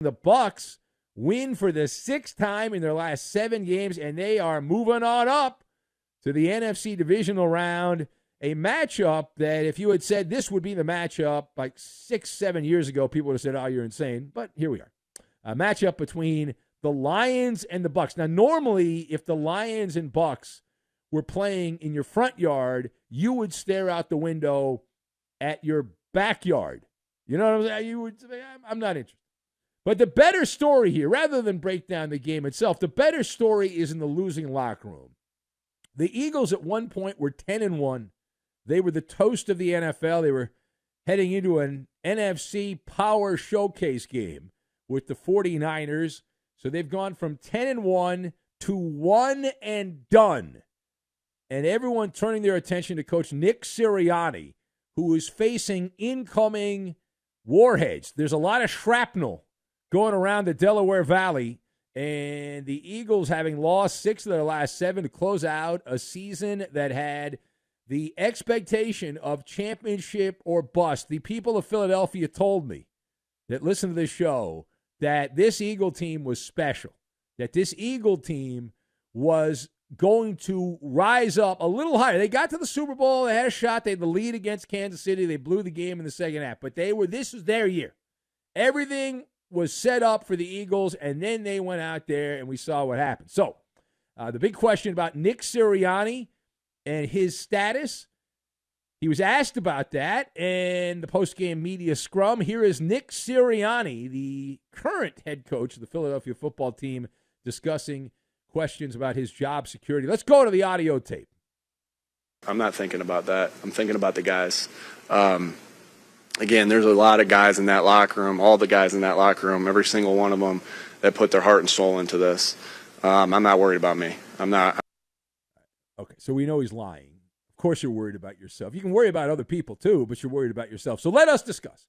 The Bucs win for the 6th time in their last 7 games, and they are moving on up to the NFC divisional round. A matchup that if you had said this would be the matchup like 6-7 years ago, people would have said, oh, you're insane. But here we are. A matchup between the Lions and the Bucs. Now, normally, if the Lions and Bucs were playing in your front yard, you would stare out the window at your backyard. You know what I'm saying? You would say, I'm not interested. But the better story here, rather than break down the game itself, the better story is in the losing locker room. The Eagles at one point were 10-1. They were the toast of the NFL. They were heading into an NFC power showcase game with the 49ers. So they've gone from 10-1 to 1 and done. And everyone turning their attention to Coach Nick Sirianni, who is facing incoming warheads. There's a lot of shrapnel going around the Delaware Valley, and the Eagles having lost 6 of their last 7 to close out a season that had the expectation of championship or bust. The people of Philadelphia told me that listen to this show that this Eagle team was special, that this Eagle team was going to rise up a little higher. They got to the Super Bowl. They had a shot. They had the lead against Kansas City. They blew the game in the second half. But this was their year. Everything was set up for the Eagles, and then they went out there, and we saw what happened. So the big question about Nick Sirianni and his status, he was asked about that in the post-game media scrum. Here is Nick Sirianni, the current head coach of the Philadelphia football team, discussing questions about his job security. Let's go to the audio tape. I'm not thinking about that. I'm thinking about the guys. Again, there's a lot of guys in that locker room, all the guys in that locker room, every single one of them that put their heart and soul into this. I'm not worried about me. I'm not. Okay, so we know he's lying. Of course you're worried about yourself. You can worry about other people too, but you're worried about yourself. So let us discuss.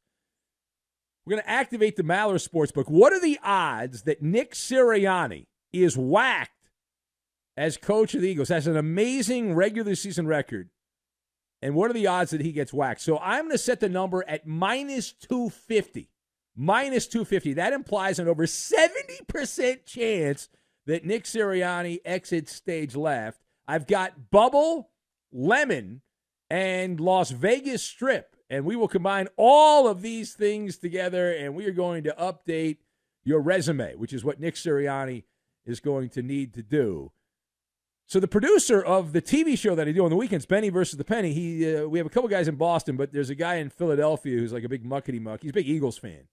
We're going to activate the Maller Sportsbook. What are the odds that Nick Sirianni is whacked as coach of the Eagles? Has an amazing regular season record. And what are the odds that he gets whacked? So I'm going to set the number at minus 250. Minus 250. That implies an over 70% chance that Nick Sirianni exits stage left. I've got Bubble, Lemon, and Las Vegas Strip. And we will combine all of these things together, and we are going to update your resume, which is what Nick Sirianni is going to need to do. So the producer of the TV show that I do on the weekends, Benny versus the Penny, we have a couple guys in Boston, but there's a guy in Philadelphia who's like a big muckety-muck. He's a big Eagles fan,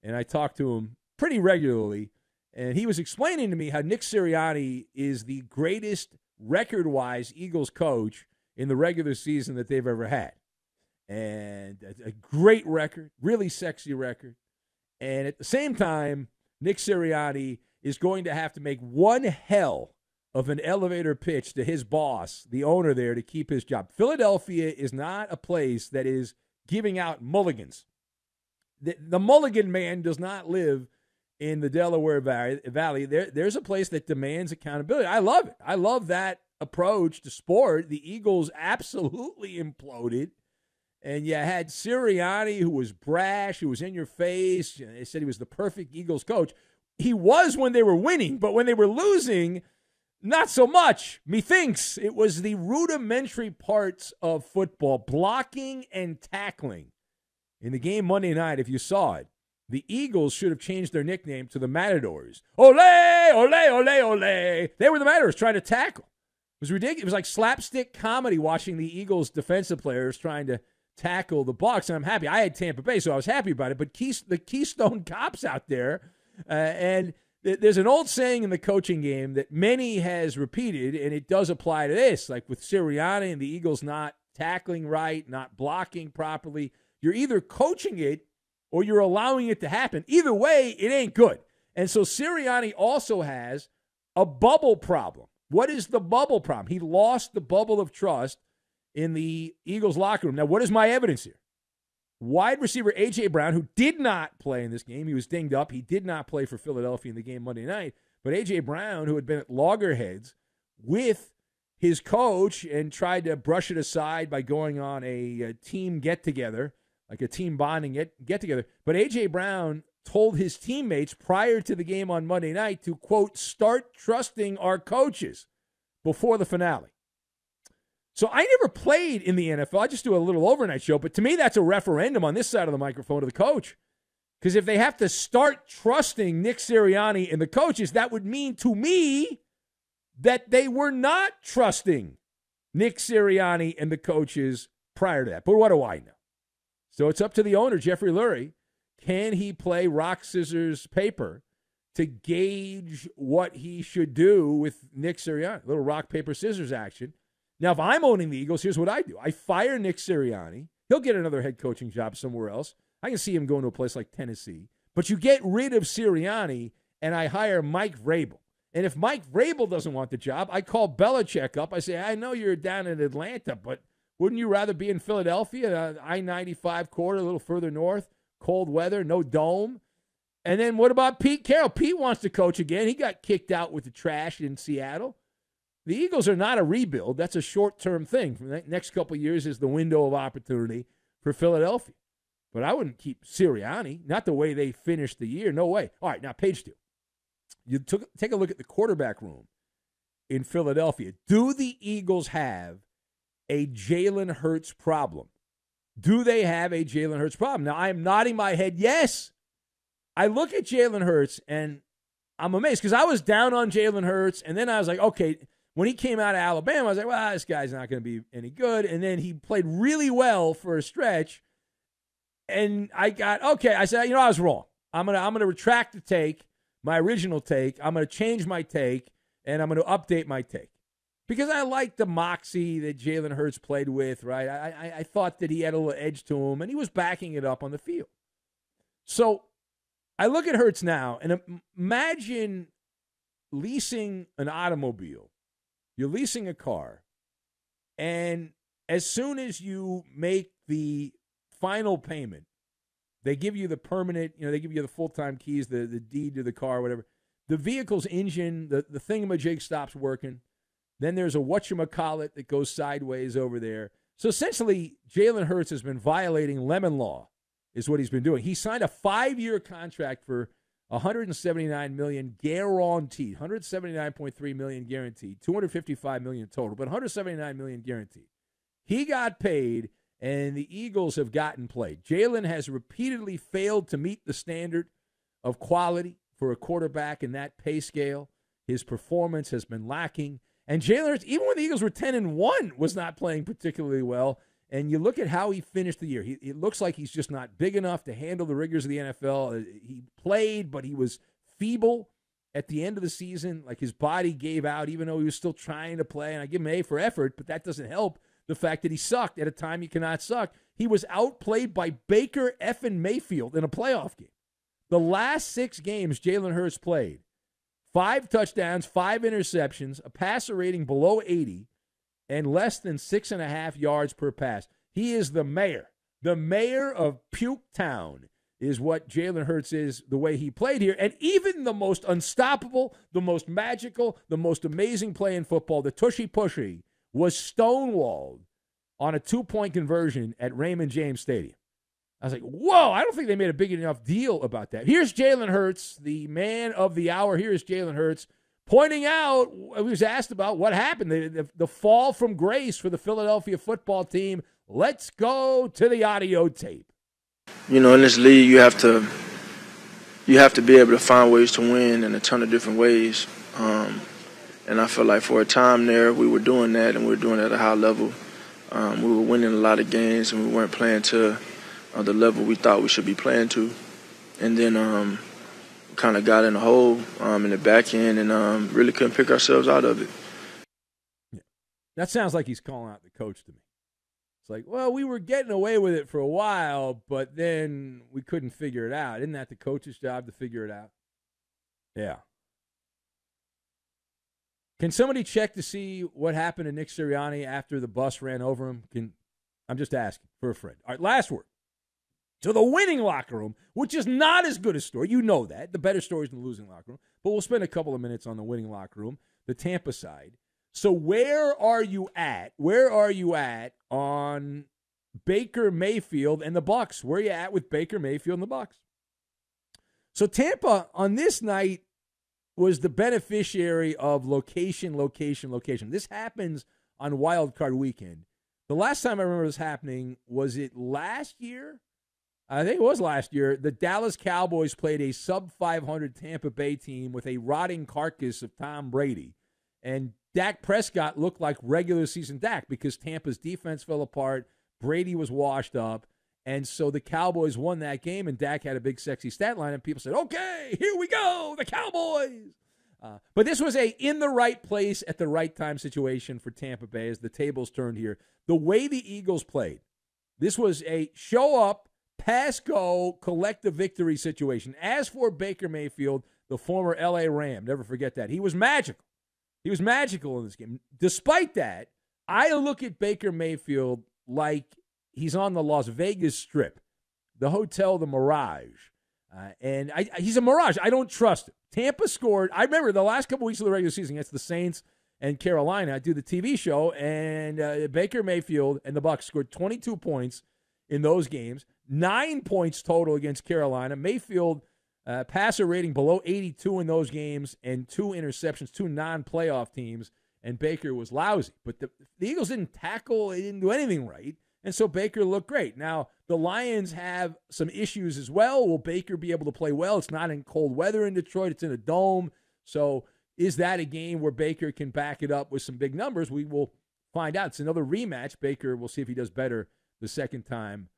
and I talk to him pretty regularly, and he was explaining to me how Nick Sirianni is the greatest record-wise Eagles coach in the regular season that they've ever had. And a great record, really sexy record. And at the same time, Nick Sirianni is going to have to make one hell of an elevator pitch to his boss, the owner there, to keep his job. Philadelphia is not a place that is giving out mulligans. The mulligan man does not live in the Delaware Valley. There's a place that demands accountability. I love it. I love that approach to sport. The Eagles absolutely imploded. And you had Sirianni, who was brash, who was in your face. They said he was the perfect Eagles coach. He was when they were winning, but when they were losing, not so much. Methinks it was the rudimentary parts of football, blocking and tackling. In the game Monday night, if you saw it, the Eagles should have changed their nickname to the Matadors. Ole, ole, ole, ole. They were the Matadors trying to tackle. It was ridiculous. It was like slapstick comedy watching the Eagles defensive players trying to tackle the Bucs, and I'm happy. I had Tampa Bay, so I was happy about it. But the Keystone Cops out there, and there's an old saying in the coaching game that many has repeated, and it does apply to this. Like with Sirianni and the Eagles not tackling right, not blocking properly, you're either coaching it or you're allowing it to happen. Either way, it ain't good. And so Sirianni also has a bubble problem. What is the bubble problem? He lost the bubble of trust in the Eagles locker room. Now, what is my evidence here? Wide receiver A.J. Brown, who did not play in this game. He was dinged up. He did not play for Philadelphia in the game Monday night. But A.J. Brown, who had been at loggerheads with his coach and tried to brush it aside by going on a team get-together, like a team bonding get-together. But A.J. Brown told his teammates prior to the game on Monday night to, quote, start trusting our coaches before the finale. So I never played in the NFL. I just do a little overnight show. But to me, that's a referendum on this side of the microphone to the coach. Because if they have to start trusting Nick Sirianni and the coaches, that would mean to me that they were not trusting Nick Sirianni and the coaches prior to that. But what do I know? So it's up to the owner, Jeffrey Lurie. Can he play rock, scissors, paper to gauge what he should do with Nick Sirianni? A little rock, paper, scissors action. Now, if I'm owning the Eagles, here's what I do. I fire Nick Sirianni. He'll get another head coaching job somewhere else. I can see him going to a place like Tennessee. But you get rid of Sirianni, and I hire Mike Vrabel. And if Mike Vrabel doesn't want the job, I call Belichick up. I say, I know you're down in Atlanta, but wouldn't you rather be in Philadelphia, I-95 corridor, a little further north, cold weather, no dome? And then what about Pete Carroll? Pete wants to coach again. He got kicked out with the trash in Seattle. The Eagles are not a rebuild. That's a short-term thing. For the next couple of years is the window of opportunity for Philadelphia. But I wouldn't keep Sirianni, not the way they finished the year. No way. All right, now page 2. You take a look at the quarterback room in Philadelphia. Do the Eagles have a Jalen Hurts problem? Do they have a Jalen Hurts problem? Now, I am nodding my head yes. I look at Jalen Hurts, and I'm amazed because I was down on Jalen Hurts, and then I was like, okay, when he came out of Alabama, I was like, well, this guy's not going to be any good. And then he played really well for a stretch, and I said, I was wrong. I'm gonna retract the take, my original take. I'm going to change my take, and I'm going to update my take. Because I like the moxie that Jalen Hurts played with, right? I thought that he had a little edge to him, and he was backing it up on the field. So I look at Hurts now, and imagine leasing an automobile. You're leasing a car, and as soon as you make the final payment, they give you the permanent, they give you the full-time keys, the deed to the car, whatever. The vehicle's engine, the thingamajig stops working. Then there's a whatchamacallit that goes sideways over there. So essentially, Jalen Hurts has been violating lemon law, is what he's been doing. He signed a 5-year contract for $179 million guaranteed, $179.3 million guaranteed, $255 million total, but $179 million guaranteed. He got paid, and the Eagles have gotten played. Jalen has repeatedly failed to meet the standard of quality for a quarterback in that pay scale. His performance has been lacking. And Jalen Hurts, even when the Eagles were 10-1, was not playing particularly well. And you look at how he finished the year. It looks like he's just not big enough to handle the rigors of the NFL. He played, but he was feeble at the end of the season. Like his body gave out, even though he was still trying to play. And I give him A for effort, but that doesn't help the fact that he sucked at a time he cannot suck. He was outplayed by Baker effing Mayfield in a playoff game. The last 6 games Jalen Hurts played, 5 touchdowns, 5 interceptions, a passer rating below 80, and less than 6.5 yards per pass. He is the mayor. The mayor of Puke Town is what Jalen Hurts is, the way he played here. And even the most unstoppable, the most magical, the most amazing play in football, the Tushy Pushy, was stonewalled on a 2-point conversion at Raymond James Stadium. I was like, whoa, I don't think they made a big enough deal about that. Here's Jalen Hurts, the man of the hour. Here's Jalen Hurts pointing out, he was asked about what happened, the fall from grace for the Philadelphia football team. Let's go to the audio tape. In this league, you have to be able to find ways to win in a ton of different ways. And I feel like for a time there, we were doing that, and we were doing it at a high level. We were winning a lot of games, and we weren't playing to the level we thought we should be playing to. And then kind of got in a hole in the back end and really couldn't pick ourselves out of it. Yeah. That sounds like he's calling out the coach to me. It's like, well, we were getting away with it for a while, but then we couldn't figure it out. Isn't that the coach's job to figure it out? Yeah. Can somebody check to see what happened to Nick Sirianni after the bus ran over him? I'm just asking for a friend. All right, last word. To the winning locker room, which is not as good a story. You know that. The better story is in the losing locker room. But we'll spend a couple of minutes on the winning locker room, the Tampa side. So where are you at? Where are you at on Baker Mayfield and the Bucs? Where are you at with Baker Mayfield and the Bucs? So Tampa on this night was the beneficiary of location. This happens on Wild Card Weekend. The last time I remember this happening, was it last year? I think it was last year. The Dallas Cowboys played a sub-500 Tampa Bay team with a rotting carcass of Tom Brady. And Dak Prescott looked like regular season Dak because Tampa's defense fell apart. Brady was washed up. And so the Cowboys won that game, and Dak had a big, sexy stat line, and people said, okay, here we go, the Cowboys. But this was a in the right place at the right time situation for Tampa Bay as the tables turned here. The way the Eagles played, this was a show up, pass go, collect the victory situation. As for Baker Mayfield, the former L.A. Ram, never forget that. He was magical. He was magical in this game. Despite that, I look at Baker Mayfield like he's on the Las Vegas Strip, the hotel, the Mirage. And he's a mirage. I don't trust him. Tampa scored. I remember the last couple weeks of the regular season against the Saints and Carolina. I do the TV show, and Baker Mayfield and the Bucs scored 22 points in those games, 9 points total against Carolina. Mayfield passer rating below 82 in those games, and 2 interceptions, 2 non-playoff teams, and Baker was lousy. But the Eagles didn't tackle. They didn't do anything right. And so Baker looked great. Now, the Lions have some issues as well. Will Baker be able to play well? It's not in cold weather in Detroit. It's in a dome. So is that a game where Baker can back it up with some big numbers? We will find out. It's another rematch. Baker, we'll see if he does better the second time